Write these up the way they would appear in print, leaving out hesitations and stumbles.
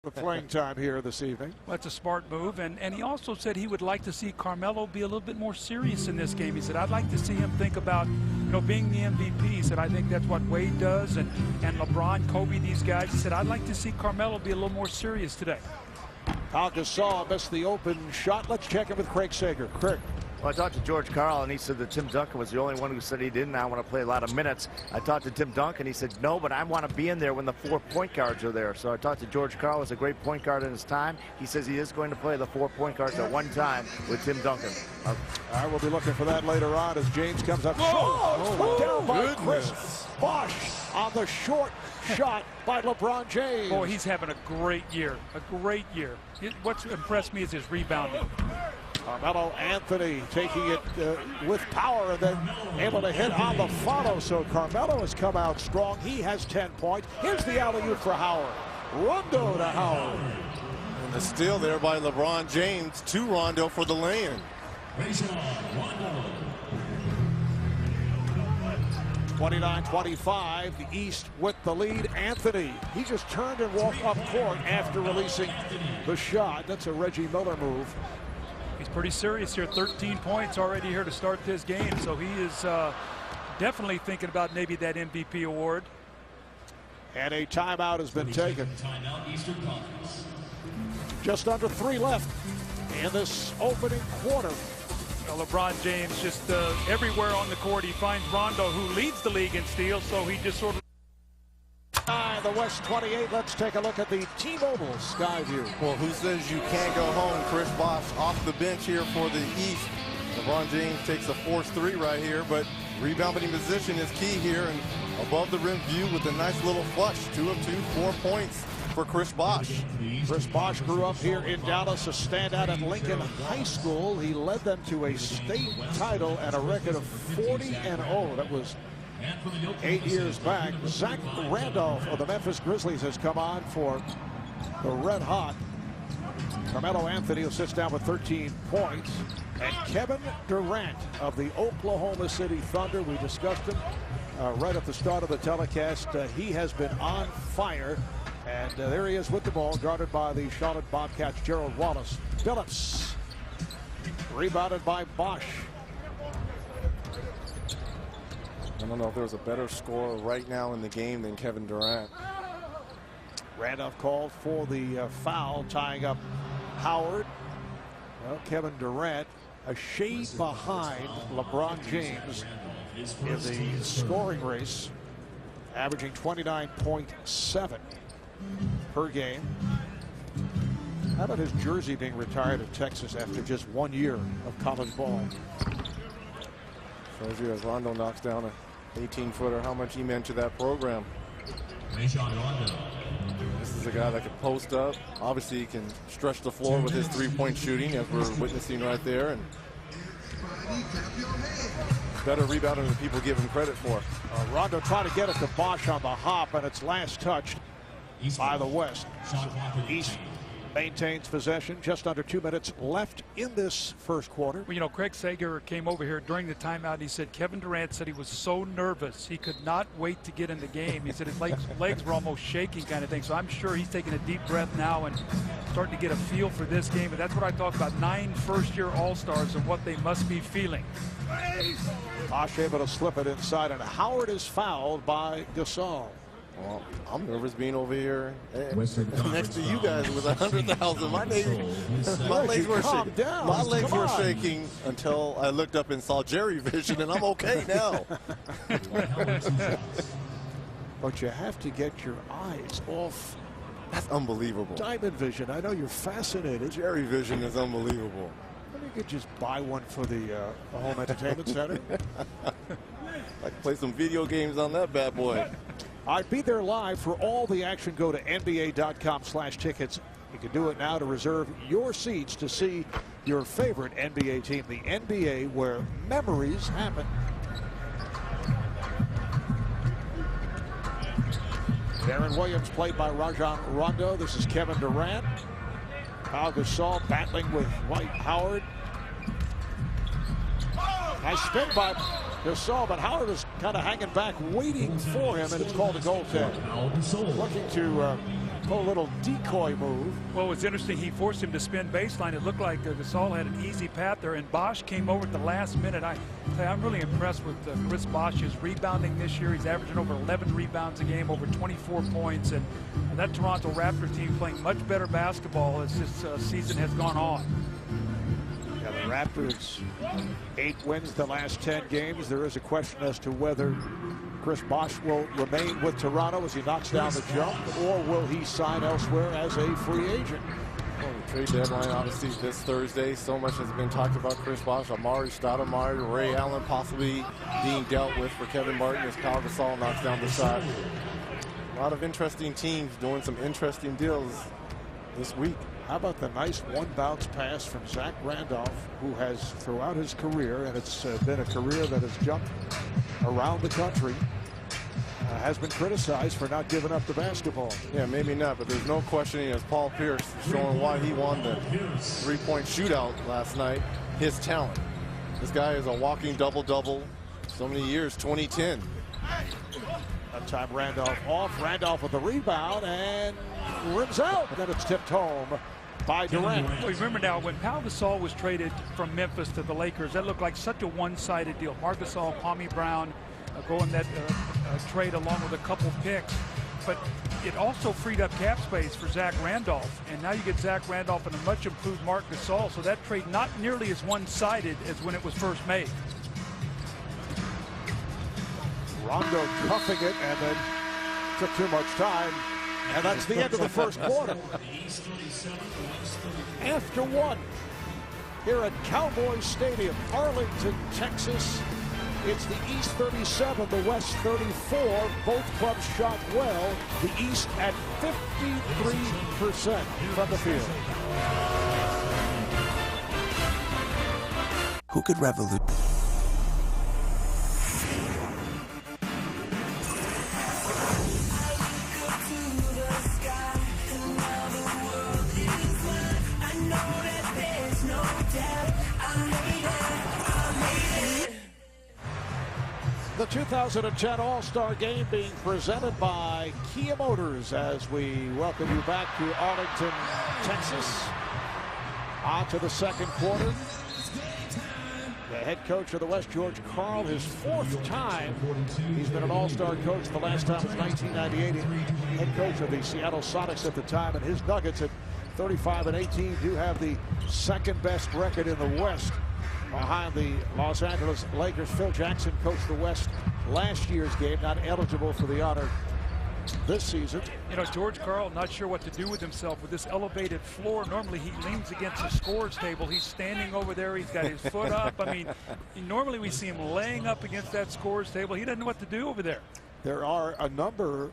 The playing time here this evening. Well, that's a smart move, and he also said he would like to see Carmelo be a little bit more serious in this game. He said, I'd like to see him think about, being the MVP. He said, I think that's what Wade does, and LeBron, Kobe, these guys. He said, I'd like to see Carmelo be a little more serious today. Pau Gasol missed the open shot. Let's check in with Craig Sager. Craig. Well, I talked to George Karl, and he said that Tim Duncan was the only one who said he didn't want to play a lot of minutes. I talked to Tim Duncan. He said, no, but I want to be in there when the 4 point guards are there. So I talked to George Karl, who's a great point guard in his time. He says he is going to play the 4 point guards at one time with Tim Duncan. All right, we'll be looking for that later on as James comes up. Down by Chris Bosh on the short shot by LeBron James. Boy, he's having a great year. A great year. What's impressed me is his rebounding. Carmelo Anthony taking it with power and then able to hit on the follow. So Carmelo has come out strong. He has 10 points. Here's the alley-oop for Howard. Rondo to Howard. And the steal there by LeBron James to Rondo for the lay-in. 29-25, the East with the lead. Anthony, he just turned and walked up court after releasing the shot. That's a Reggie Miller move. He's pretty serious here. 13 points already here to start this game. So he is definitely thinking about maybe that MVP award. And a timeout has been taken. Just under 3 left in this opening quarter. Well, LeBron James just everywhere on the court. He finds Rondo, who leads the league in steals. So he just sort of. The West 28. Let's take a look at the T-Mobile Skyview. Well, who says you can't go home? Chris Bosh off the bench here for the East. LeBron James takes a forced 3 right here, but rebounding position is key here, and above the rim view with a nice little flush. 2 of 2, 4 points for Chris Bosh. Chris Bosh grew up here in Dallas, a standout at Lincoln High School. He led them to a state title and a record of 40-0. That was 8 years back. Zach Randolph of the Memphis Grizzlies has come on for the Red Hot. Carmelo Anthony, who sits down with 13 points. And Kevin Durant of the Oklahoma City Thunder. We discussed him right at the start of the telecast. He has been on fire. And there he is with the ball, guarded by the Charlotte Bobcats, Gerald Wallace. Phillips, rebounded by Bosh. I don't know if there's a better scorer right now in the game than Kevin Durant. Randolph called for the foul, tying up Howard. Well, Kevin Durant a shade behind LeBron James in the scoring race, averaging 29.7 per game. How about his jersey being retired in Texas after just 1 year of college ball? Shows you as Rondo knocks down a 18-footer, how much he meant to that program. This is a guy that can post up. Obviously, he can stretch the floor with his three-point shooting, as we're witnessing right there. And better rebounder than people give him credit for. Rondo trying to get it to Bosh on the hop, and it's last touched by the West. East maintains possession. Just under 2 minutes left in this first quarter. Well, Craig Sager came over here during the timeout. He said Kevin Durant said he was so nervous he could not wait to get in the game. He said his legs were almost shaking, kind of thing. So I'm sure he's taking a deep breath now and starting to get a feel for this game. And that's what I talk about, 9 first-year All-Stars and what they must be feeling. Bosh able to slip it inside, and Howard is fouled by Gasol. Well, I'm nervous being over here next to you guys with 100,000. My legs were shaking. My legs were shaking until I looked up and saw Jerry Vision, and I'm okay now. But you have to get your eyes off. That's unbelievable. Diamond Vision. I know you're fascinated. Jerry Vision is unbelievable. Maybe you could just buy one for the home entertainment center. I could play some video games on that bad boy. All right, be there live for all the action. Go to NBA.com/tickets. You can do it now to reserve your seats to see your favorite NBA team. The NBA, where memories happen. Darren Williams played by Rajon Rondo. This is Kevin Durant. Pau Gasol battling with Dwight Howard. Nice spin by Gasol, but Howard is kind of hanging back, waiting for him, and it's called a goaltend. Looking to simple little decoy move. Well, it's interesting. He forced him to spin baseline. It looked like Gasol had an easy path there, and Bosch came over at the last minute. I'm really impressed with Chris Bosch's rebounding this year. He's averaging over 11 rebounds a game, over 24 points, and that Toronto Raptor team playing much better basketball as this season has gone on. Yeah, the Raptors, 8 wins the last 10 games. There is a question as to whether Chris Bosch will remain with Toronto as he knocks down the jump, or will he sign elsewhere as a free agent? Well, the trade deadline obviously this Thursday. So much has been talked about Chris Bosch, Amari Stoudemire, Ray Allen possibly being dealt with for Kevin Martin as Pau Gasol knocks down the shot. A lot of interesting teams doing some interesting deals this week. How about the nice one bounce pass from Zach Randolph, who has throughout his career, and it's been a career that has jumped around the country, has been criticized for not giving up the basketball. Yeah, maybe not, but there's no questioning, as Paul Pierce showing why he won the three-point shootout last night, his talent. This guy is a walking double-double. So many years, 2010. That time Randolph off. Randolph with the rebound and rims out. Then it's tipped home by Durant. Well, remember now, when Pau Gasol was traded from Memphis to the Lakers, that looked like such a one-sided deal. Marc Gasol, Kwame Brown going that trade along with a couple picks. But it also freed up cap space for Zach Randolph. And now you get Zach Randolph and a much improved Marc Gasol. So that trade not nearly as one-sided as when it was first made. Rondo cuffing it and then took too much time. And that's the end of the first quarter. After one, here at Cowboys Stadium, Arlington, Texas. It's the East 37, the West 34. Both clubs shot well. The East at 53% from the field. Who could revolutionize? The 2010 All-Star Game being presented by Kia Motors as we welcome you back to Arlington, Texas. On to the second quarter. The head coach of the West, George Karl, his 4th time. He's been an All-Star coach. The last time was 1998. Head coach of the Seattle Sonics at the time, and his Nuggets at 35-18 do have the second best record in the West, behind the Los Angeles Lakers. Phil Jackson coached the West last year's game, not eligible for the honor this season. You know, George Karl not sure what to do with himself with this elevated floor. Normally he leans against the scores table. He's standing over there. He's got his foot up. I mean, normally we see him laying up against that scores table. He doesn't know what to do over there. There are a number,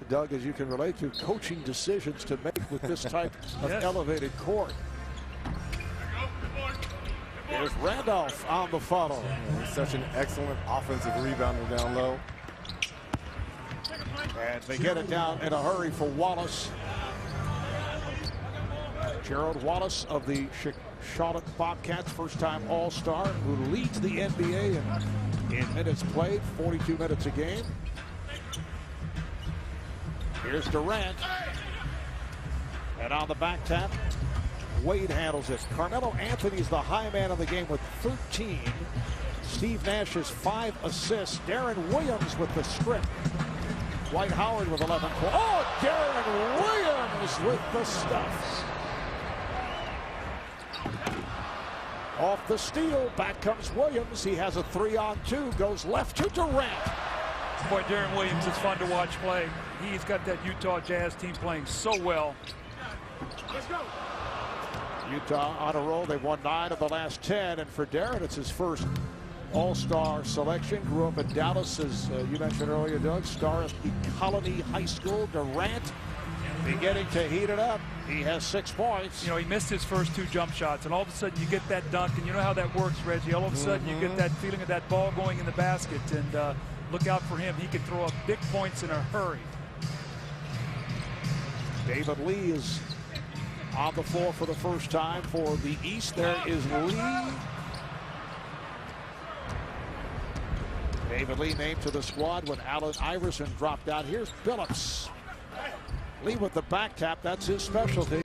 Doug, as you can relate to, coaching decisions to make with this type of elevated court. There's Randolph on the follow. He's such an excellent offensive rebounder down low. And they get it down in a hurry for Wallace. Gerald Wallace of the Charlotte Bobcats, first-time All-Star, who leads the NBA in minutes played, 42 minutes a game. Here's Durant. And on the back tap, Wade handles it. Carmelo Anthony's the high man of the game with 13. Steve Nash has 5 assists. Darren Williams with the strip. Dwight Howard with 11 points. Oh, Darren Williams with the stuff. Off the steal, back comes Williams. He has a 3-on-2, goes left to Durant. Boy, Darren Williams is fun to watch play. He's got that Utah Jazz team playing so well. Let's go. Utah on a roll. They've won 9 of the last 10, and for Darren, it's his first All-Star selection. Grew up in Dallas, as you mentioned earlier, Doug. Star at the Colony High School. Durant beginning to heat it up. He has 6 points. You know, he missed his first 2 jump shots, and all of a sudden you get that dunk, and you know how that works, Reggie. All of a sudden you get that feeling of that ball going in the basket, and look out for him. He can throw up big points in a hurry. David Lee is on the floor for the first time for the East. There is Lee. David Lee named to the squad when Allen Iverson dropped out. Here's Billups. Lee with the back tap. That's his specialty.